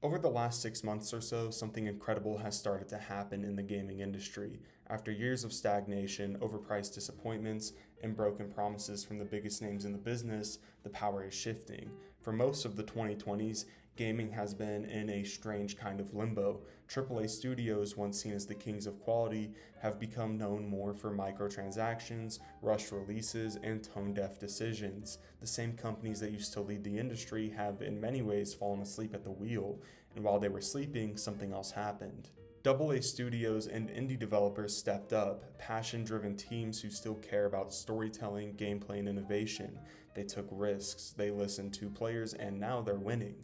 Over the last 6 months or so, something incredible has started to happen in the gaming industry. After years of stagnation, overpriced disappointments, and broken promises from the biggest names in the business, the power is shifting. For most of the 2020s, gaming has been in a strange kind of limbo. AAA studios, once seen as the kings of quality, have become known more for microtransactions, rushed releases, and tone-deaf decisions. The same companies that used to lead the industry have in many ways fallen asleep at the wheel, and while they were sleeping, something else happened. AA studios and indie developers stepped up, passion-driven teams who still care about storytelling, gameplay, and innovation. They took risks, they listened to players, and now they're winning.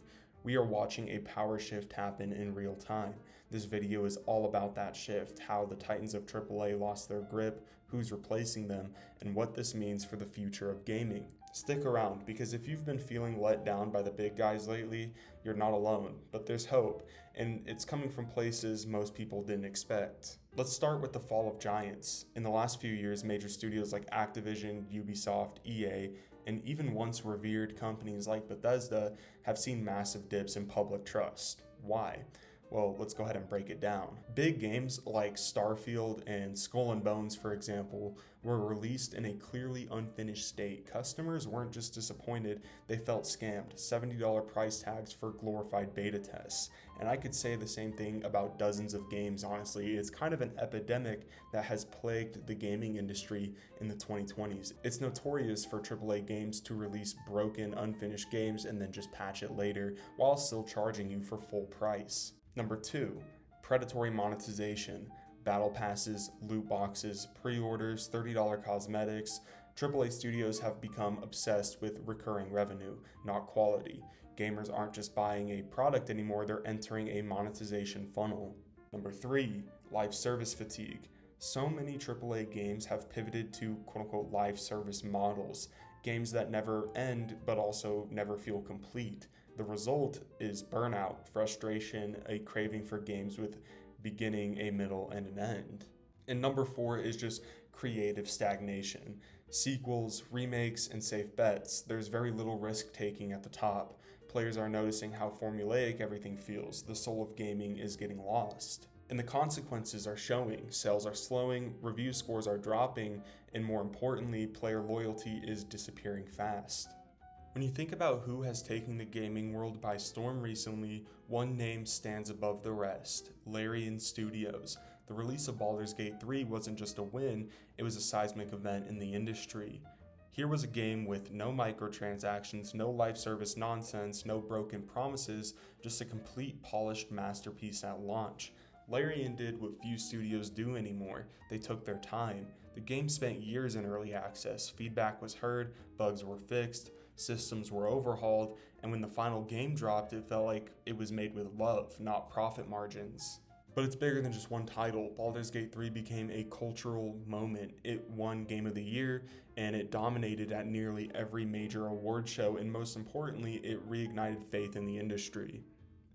We are watching a power shift happen in real time. This video is all about that shift, how the titans of AAA lost their grip, who's replacing them, and what this means for the future of gaming. Stick around, because if you've been feeling let down by the big guys lately, you're not alone, but there's hope, and it's coming from places most people didn't expect. Let's start with the fall of giants. In the last few years, major studios like Activision, Ubisoft, EA, and even once revered companies like Bethesda have seen massive dips in public trust. Why? Well, let's go ahead and break it down. Big games like Starfield and Skull and Bones, for example, were released in a clearly unfinished state. Customers weren't just disappointed, they felt scammed. $70 price tags for glorified beta tests. And I could say the same thing about dozens of games, honestly. It's kind of an epidemic that has plagued the gaming industry in the 2020s. It's notorious for AAA games to release broken, unfinished games and then just patch it later while still charging you for full price. Number 2, predatory monetization. Battle passes, loot boxes, pre-orders, $30 cosmetics. AAA studios have become obsessed with recurring revenue, not quality. Gamers aren't just buying a product anymore, they're entering a monetization funnel. Number 3, live service fatigue. So many AAA games have pivoted to quote-unquote live service models, games that never end but also never feel complete. The result is burnout, frustration, a craving for games with beginning, a middle, and an end. And number 4 is just creative stagnation. Sequels, remakes, and safe bets. There's very little risk taking at the top. Players are noticing how formulaic everything feels. The soul of gaming is getting lost. And the consequences are showing. Sales are slowing, review scores are dropping, and more importantly, player loyalty is disappearing fast. When you think about who has taken the gaming world by storm recently, one name stands above the rest: Larian Studios. The release of Baldur's Gate 3 wasn't just a win, it was a seismic event in the industry. Here was a game with no microtransactions, no live service nonsense, no broken promises, just a complete polished masterpiece at launch. Larian did what few studios do anymore. They took their time. The game spent years in early access. Feedback was heard, bugs were fixed, systems were overhauled, and when the final game dropped, it felt like it was made with love, not profit margins. But it's bigger than just one title. Baldur's Gate 3 became a cultural moment. It won Game of the Year, and it dominated at nearly every major award show, and most importantly, it reignited faith in the industry.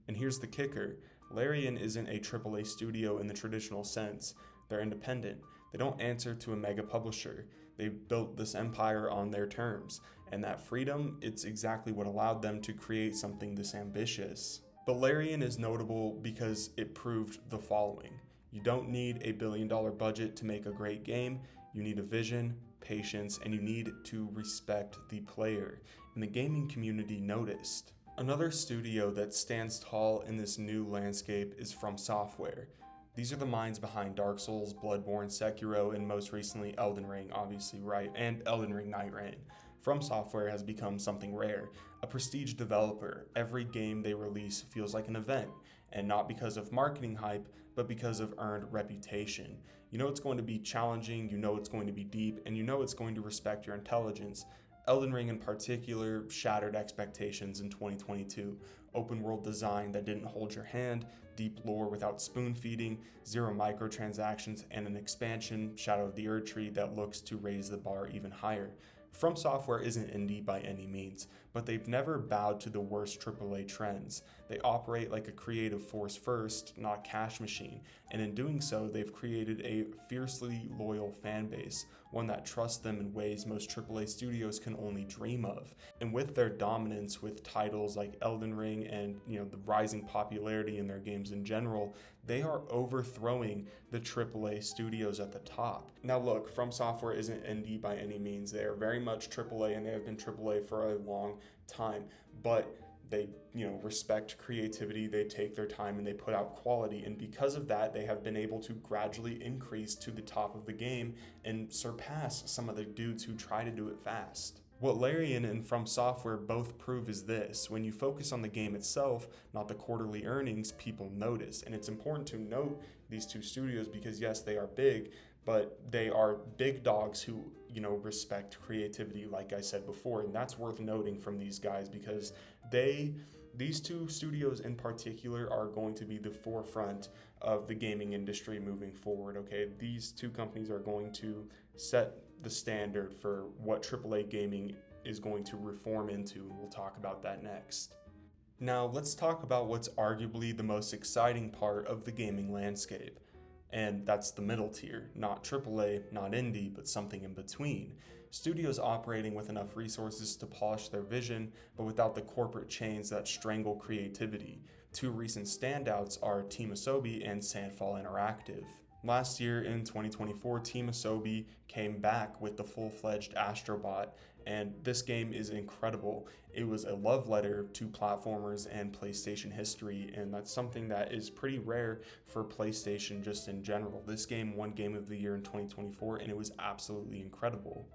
And here's the kicker: Larian isn't a AAA studio in the traditional sense. They're independent. They don't answer to a mega publisher. They built this empire on their terms, and that freedom, it's exactly what allowed them to create something this ambitious. But Larian is notable because it proved the following. You don't need a billion-dollar budget to make a great game. You need a vision, patience, and you need to respect the player. And the gaming community noticed. Another studio that stands tall in this new landscape is From Software. These are the minds behind Dark Souls, Bloodborne, Sekiro, and most recently Elden Ring, obviously, right? And Elden Ring Night Rain. From Software has become something rare, a prestige developer. Every game they release feels like an event, and not because of marketing hype, but because of earned reputation. You know it's going to be challenging, you know it's going to be deep, and you know it's going to respect your intelligence. Elden Ring in particular shattered expectations in 2022. Open world design that didn't hold your hand, deep lore without spoon feeding, zero microtransactions, and an expansion, Shadow of the Erdtree, that looks to raise the bar even higher. From Software isn't indie by any means, but they've never bowed to the worst AAA trends. They operate like a creative force first, not a cash machine, and in doing so, they've created a fiercely loyal fan base, one that trusts them in ways most AAA studios can only dream of. And with their dominance with titles like Elden Ring and the rising popularity in their games in general, they are overthrowing the AAA studios at the top. Now look, From Software isn't indie by any means. They are very much AAA, and they have been AAA for a long time, but they respect creativity, they take their time, and they put out quality, and because of that they have been able to gradually increase to the top of the game and surpass some of the dudes who try to do it fast. What Larian and From Software both prove is this: when you focus on the game itself, not the quarterly earnings, people notice. And it's important to note these two studios because yes, they are big, but they are big dogs who respect creativity, like I said before. And that's worth noting from these guys because these two studios in particular are going to be the forefront of the gaming industry moving forward, okay? These two companies are going to set the standard for what AAA gaming is going to reform into, and we'll talk about that next. Now, let's talk about what's arguably the most exciting part of the gaming landscape. And that's the middle tier, not AAA, not indie, but something in between. Studios operating with enough resources to polish their vision, but without the corporate chains that strangle creativity. Two recent standouts are Team Asobi and Sandfall Interactive. Last year in 2024, Team Asobi came back with the full-fledged Astrobot, and this game is incredible. It was a love letter to platformers and PlayStation history, and that's something that is pretty rare for PlayStation just in general. This game won Game of the Year in 2024, and it was absolutely incredible.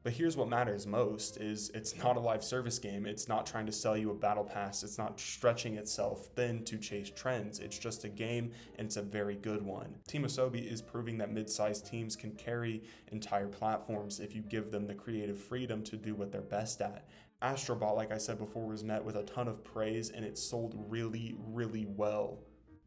But here's what matters most is it's not a live service game. It's not trying to sell you a battle pass. It's not stretching itself thin to chase trends. It's just a game, and it's a very good one. Team Asobi is proving that mid-sized teams can carry entire platforms if you give them the creative freedom to do what they're best at. Astrobot, like I said before, was met with a ton of praise, and it sold really, really well.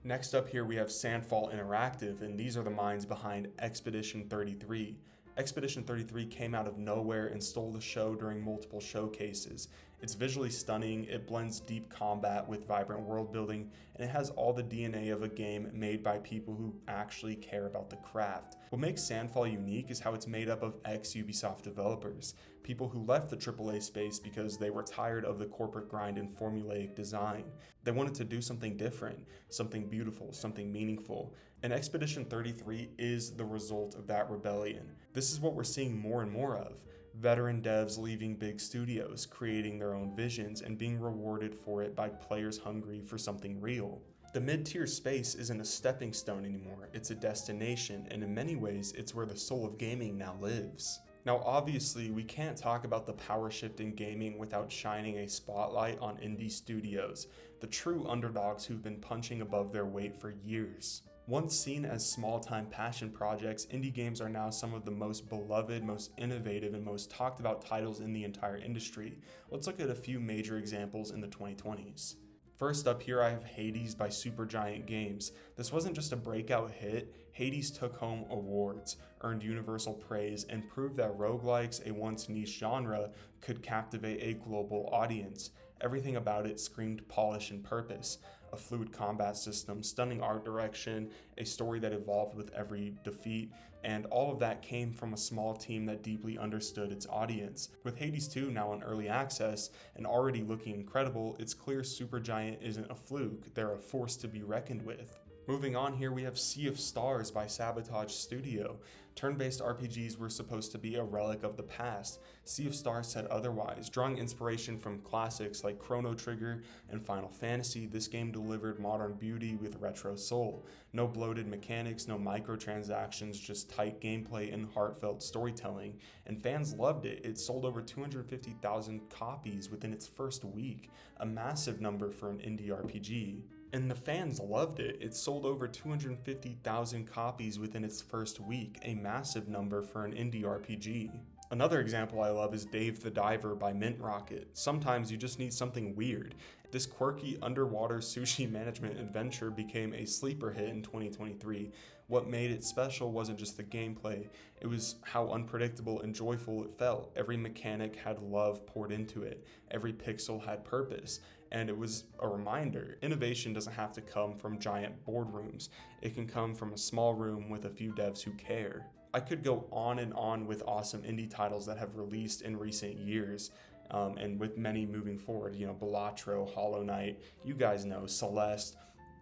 Next up here we have Sandfall Interactive, and these are the minds behind Expedition 33. Expedition 33 came out of nowhere and stole the show during multiple showcases. It's visually stunning, it blends deep combat with vibrant world building, and it has all the DNA of a game made by people who actually care about the craft. What makes Sandfall unique is how it's made up of ex-Ubisoft developers, people who left the AAA space because they were tired of the corporate grind and formulaic design. They wanted to do something different, something beautiful, something meaningful, and Expedition 33 is the result of that rebellion. This is what we're seeing more and more of. Veteran devs leaving big studios, creating their own visions, and being rewarded for it by players hungry for something real. The mid-tier space isn't a stepping stone anymore, it's a destination, and in many ways, it's where the soul of gaming now lives. Now obviously, we can't talk about the power shift in gaming without shining a spotlight on indie studios, the true underdogs who've been punching above their weight for years. Once seen as small-time passion projects, indie games are now some of the most beloved, most innovative, and most talked about titles in the entire industry. Let's look at a few major examples in the 2020s. First up here I have Hades by Supergiant Games. This wasn't just a breakout hit, Hades took home awards, earned universal praise, and proved that roguelikes, a once niche genre, could captivate a global audience. Everything about it screamed polish and purpose. A fluid combat system, stunning art direction, a story that evolved with every defeat, and all of that came from a small team that deeply understood its audience. With Hades 2 now in early access and already looking incredible, it's clear Supergiant isn't a fluke, they're a force to be reckoned with. Moving on here, we have Sea of Stars by Sabotage Studio. Turn-based RPGs were supposed to be a relic of the past. Sea of Stars said otherwise. Drawing inspiration from classics like Chrono Trigger and Final Fantasy, this game delivered modern beauty with retro soul. No bloated mechanics, no microtransactions, just tight gameplay and heartfelt storytelling. And fans loved it. It sold over 250,000 copies within its first week, a massive number for an indie RPG. And the fans loved it. It sold over 250,000 copies within its first week, a massive number for an indie RPG. Another example I love is Dave the Diver by Mint Rocket. Sometimes you just need something weird. This quirky underwater sushi management adventure became a sleeper hit in 2023. What made it special wasn't just the gameplay, it was how unpredictable and joyful it felt. Every mechanic had love poured into it, every pixel had purpose, And it was a reminder, innovation doesn't have to come from giant boardrooms. It can come from a small room with a few devs who care. I could go on and on with awesome indie titles that have released in recent years, and with many moving forward, Balatro, Hollow Knight, you guys know, Celeste,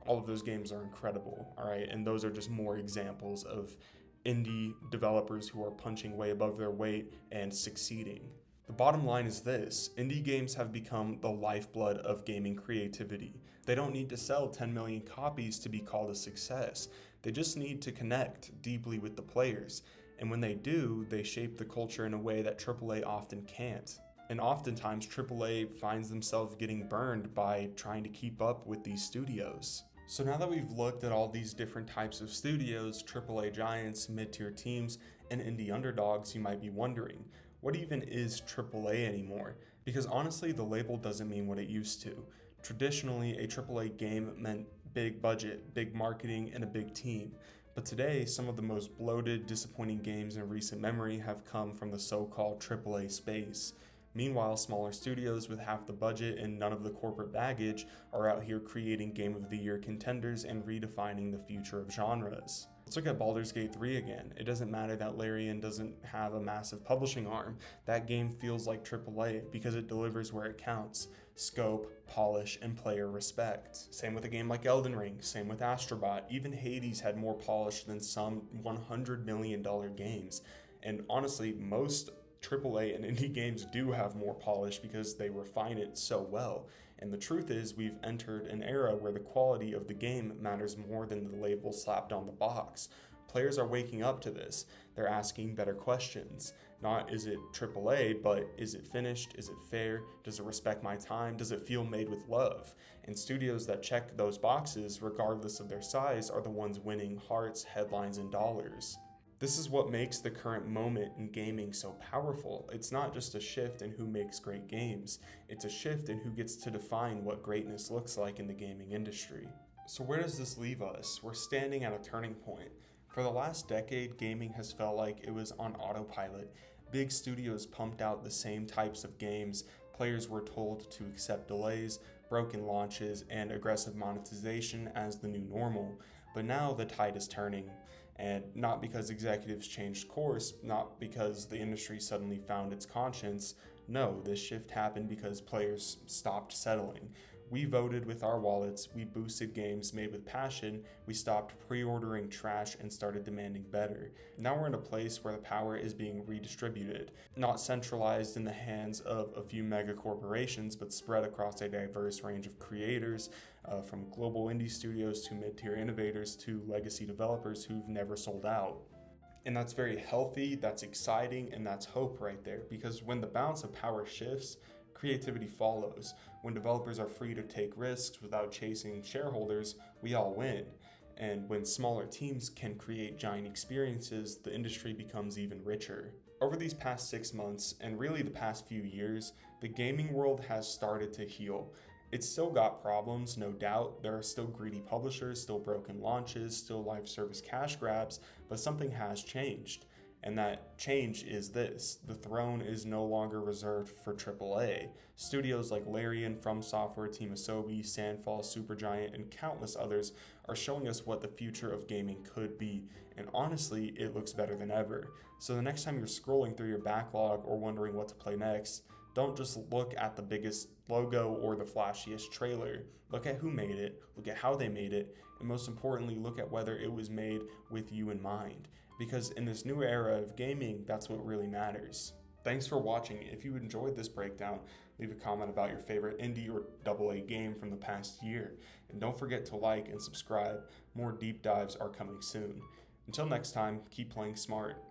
all of those games are incredible, all right? And those are just more examples of indie developers who are punching way above their weight and succeeding. The bottom line is this: indie games have become the lifeblood of gaming creativity. They don't need to sell 10 million copies to be called a success. They just need to connect deeply with the players. And when they do, they shape the culture in a way that AAA often can't. And oftentimes, AAA finds themselves getting burned by trying to keep up with these studios. So now that we've looked at all these different types of studios, AAA giants, mid-tier teams, and indie underdogs, you might be wondering, what even is AAA anymore? Because honestly, the label doesn't mean what it used to. Traditionally, a AAA game meant big budget, big marketing, and a big team. But today, some of the most bloated, disappointing games in recent memory have come from the so-called AAA space. Meanwhile, smaller studios with half the budget and none of the corporate baggage are out here creating Game of the Year contenders and redefining the future of genres. Let's look at Baldur's Gate 3 again. It doesn't matter that Larian doesn't have a massive publishing arm. That game feels like AAA because it delivers where it counts: scope, polish, and player respect. Same with a game like Elden Ring, same with Astrobot. Even Hades had more polish than some $100 million games. And honestly, most AAA and indie games do have more polish because they refine it so well. And the truth is, we've entered an era where the quality of the game matters more than the label slapped on the box. Players are waking up to this. They're asking better questions. Not is it AAA, but is it finished? Is it fair? Does it respect my time? Does it feel made with love? And studios that check those boxes, regardless of their size, are the ones winning hearts, headlines, and dollars. This is what makes the current moment in gaming so powerful. It's not just a shift in who makes great games. It's a shift in who gets to define what greatness looks like in the gaming industry. So where does this leave us? We're standing at a turning point. For the last decade, gaming has felt like it was on autopilot. Big studios pumped out the same types of games. Players were told to accept delays, broken launches, and aggressive monetization as the new normal. But now the tide is turning. And not because executives changed course, not because the industry suddenly found its conscience. No, this shift happened because players stopped settling. We voted with our wallets, we boosted games made with passion, we stopped pre-ordering trash and started demanding better. Now we're in a place where the power is being redistributed, not centralized in the hands of a few mega corporations, but spread across a diverse range of creators, from global indie studios to mid-tier innovators to legacy developers who've never sold out. And that's very healthy, that's exciting, and that's hope right there, because when the balance of power shifts, creativity follows. When developers are free to take risks without chasing shareholders, we all win. And when smaller teams can create giant experiences, the industry becomes even richer. Over these past 6 months, and really the past few years, the gaming world has started to heal. It's still got problems, no doubt. There are still greedy publishers, still broken launches, still live service cash grabs, but something has changed. And that change is this: the throne is no longer reserved for AAA. Studios like Larian, From Software, Team Asobi, Sandfall, Supergiant, and countless others are showing us what the future of gaming could be. And honestly, it looks better than ever. So the next time you're scrolling through your backlog or wondering what to play next, don't just look at the biggest logo or the flashiest trailer. Look at who made it, look at how they made it, and most importantly, look at whether it was made with you in mind. Because in this new era of gaming, that's what really matters. Thanks for watching. If you enjoyed this breakdown, leave a comment about your favorite indie or AA game from the past year. And don't forget to like and subscribe. More deep dives are coming soon. Until next time, keep playing smart.